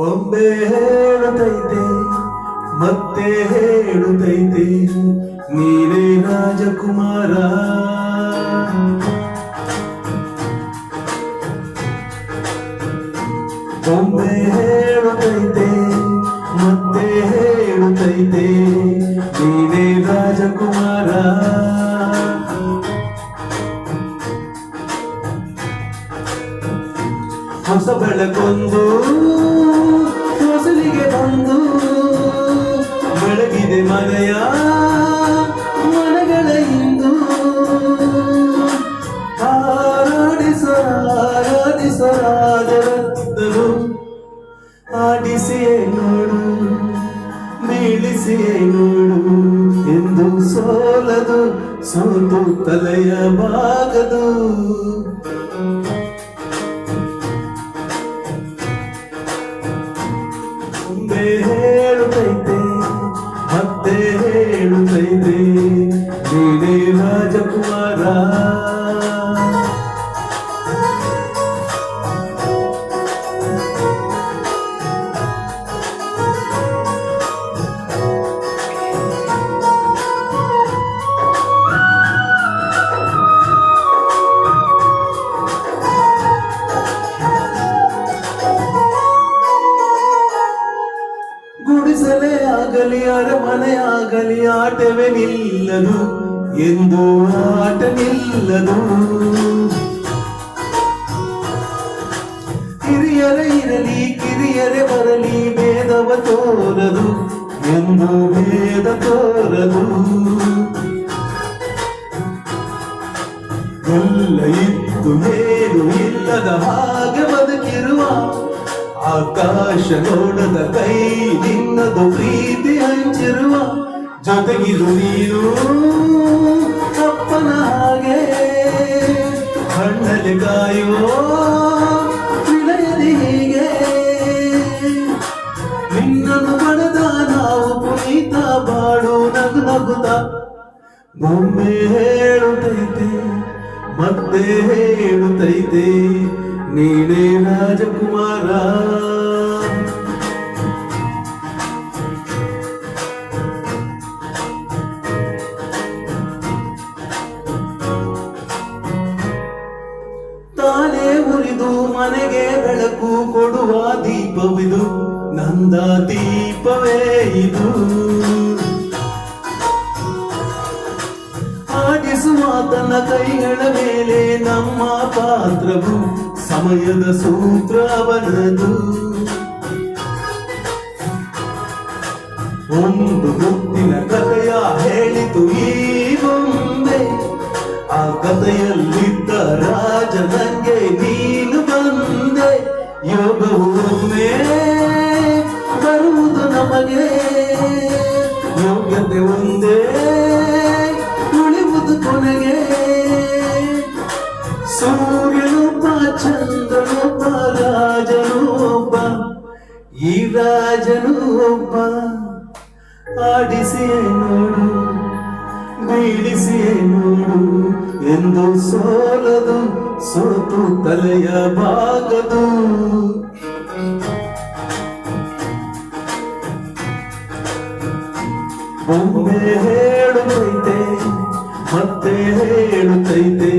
ಬೊಂಬೆ ಹೇಳುತ್ತೈತೆ ಮತ್ತೆ ಹೇಳುತ್ತೈತೆ ನೀನೇ ರಾಜಕುಮಾರ. ಬೊಂಬೆ ಹೇಳುತ್ತೈತೆ ಮತ್ತೆ ಹೇಳುತ್ತೈತೆ ನೀನೇ ರಾಜಕುಮಾರ. ಹೊಸ ಬೆಳಕೊಂದು ಹೊಸಲಿಗೆ ಬಂದು ಬೆಳಗಿದೆ ಮನೆಯ ಮನಗಳ ಇಂದು. ಆರಾಧಿಸರಾಜರತ್ತರು ಆಡಿಸಿಯೇ ನೋಡು ಬೀಳಿಸಿಯೇ ನೋಡು ಎಂದು ಸೋಲದು ಸೋತು ತಲೆಯ ಬಾಗದು. ಹೇಳುತ್ತೈತೆ ಮತ್ತೆ ಹೇಳುತ್ತೈತೆ ನೀನೇ ರಾಜಕುಮಾರ. ಗುಡಿಸಲೇ ಆಗಲಿ ಅರಮನೆ ಆಗಲಿ ಆಟವೇ ನಿಲ್ಲದು ಎಂದು ಆಟ ನಿಲ್ಲದು. ಹಿರಿಯರೇ ಇರಲಿ ಕಿರಿಯರೇ ಬರಲಿ ಭೇದವ ತೋರದು ಎಂದು ಭೇದ ತೋರದು. ಎಲ್ಲ ಇದ್ದು ಏನು ಇಲ್ಲದ ಹಾಗೆ ಬದುಕಿರುವ ಆಕಾಶ ನೋಡದ ಕೈ ನಿನ್ನದು ಪ್ರೀತಿ ಹಂಚಿರುವ. ಜೊತೆಗಿರು ನೀನು ಅಪ್ಪನ ಹಾಗೆ ಹಣ್ಣಲ್ಲಿ ಕಾಯುವ ವಿನಯದಿ ಹೀಗೆ. ನಿನ್ನನ್ನು ಪಡೆದ ನಾವು ಪುನೀತ ಬಾಳು ನಗು ನಗುತ್ತ. ಬೊಂಬೆ ಹೇಳುತ್ತೈತೆ ಮತ್ತೆ ಹೇಳುತ್ತೈತೆ ನೀನೇ ರಾಜಕುಮಾರ. ತಾನೇ ಉರಿದು ಮನೆಗೆ ಬೆಳಕು ಕೊಡುವ ದೀಪವಿದು ನಂದ ದೀಪವೇ ಇದು. ಆಡಿಸುವ ತನ್ನ ಕೈಗಳ ಮೇಲೆ ನಮ್ಮ ಪಾತ್ರವು ಸಮಯದ ಸೂತ್ರ ಅವನದು. ಒಂದು ಮುತ್ತಿನ ಕಥೆಯ ಹೇಳಿತು ಈ ಬೊಂಬೆ. ಆ ಕಥೆಯಲ್ಲಿದ್ದ ರಾಜ ನಂಗೆ ನೀನು ಬಂದೆ. ಯೋಗವು ಒಮ್ಮೆ ಬರುವುದು ನಮಗೆ ಯೋಗ್ಯತೆ ಒಂದೇ ಉಳಿಯುವುದು ಕೊನೆಗೆ. ಸೂರ್ಯನೊಬ್ಬ ಚಂದ್ರನೊಬ್ಬ ರಾಜನು ಒಬ್ಬ ಈ ರಾಜನು ಒಬ್ಬ. ಆಡಿಸಿಯೇ ನೋಡು ಬೀಳಿಸಿಯೇ ನೋಡು ಎಂದು ಸೋಲದು ಸೋತು ತಲೆಯ ಬಾಗದು. ಬೊಂಬೆ ಹೇಳುತ್ತೈತೆ ಮತ್ತೆ ಹೇಳುತ್ತೈತೆ